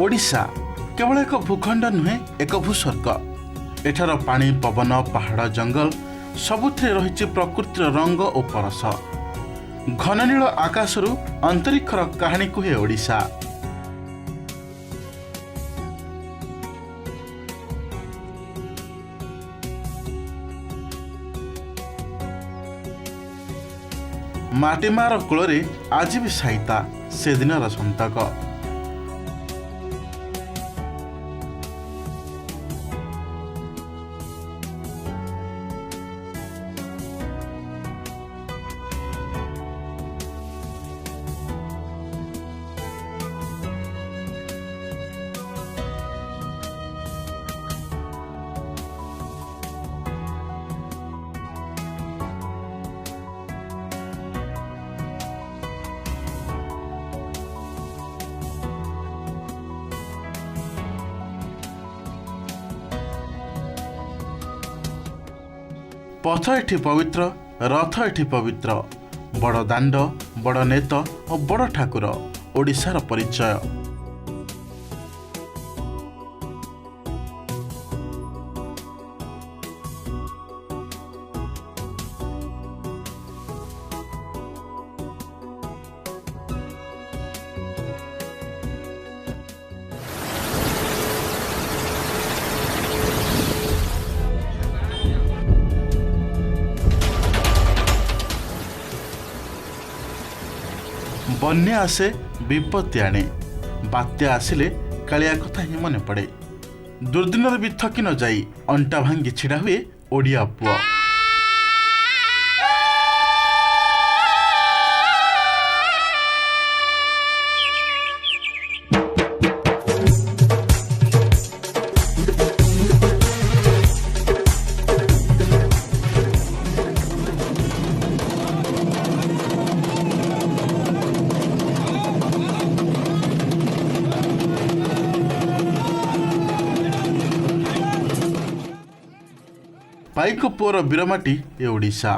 ओडिशा केवल एक भूखंड नुहे एक भूस्वर्ग। एठार पानी पवन पहाड़ जंगल सबुथिरे रहिछि प्रकृतिर रंग और परस। घन नील आकाशरू अंतरिक्षर कहानी कुहे ओडिशा। माटीमार कूल आज भी साइता से दिनर संतक। पथ एठी पवित्र, रथ एठी पवित्र। बड़ दाण्ड, बड़ नेत और बड़ ठाकुर ओडिशार परिचय। बन्या आसे विपत्ति आने, बात्या आसिले कालिया कथा ही मन पड़े। दुर्दिन भी थकी न जाई अंटा भांगी छिड़ा हुए ओडिया पुआ। पाइक पुअर वीरमाटी ए ओडिशा।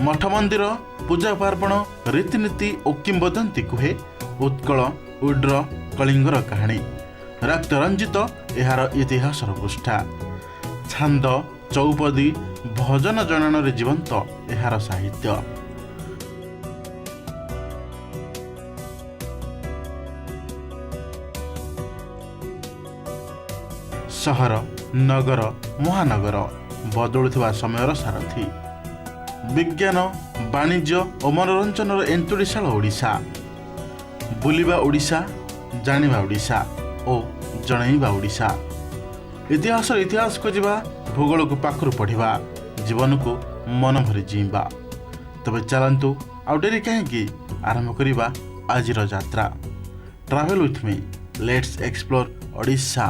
मठ मंदिर, पूजा पार्वण, रीतिनीति और किंबदंती कुहे उत्कल उड्र कलिंगर कहानी। रक्त रंजित एहार इतिहासर पृष्ठा। छांद, चौपदी, भजन जनन जीवंत एहार साहित्य। सहर, नगर, महानगर बदलुवा समयर सारथी। विज्ञान, वाणिज्य और मनोरंजन एंतुड़ीशाल ओडिशा। बुलिबा ओडिशा, जानिबा ओडिशा और जणैबा ओडिशा। इतिहास को जीवा, भूगोल को पाखरु पढ़िबा, जीवन को मन भरी जीवा। तबे चलंतु आउ डेरी कहीं आरंभ करिबा आजिर यात्रा। Travel with me, let's explore Odisha.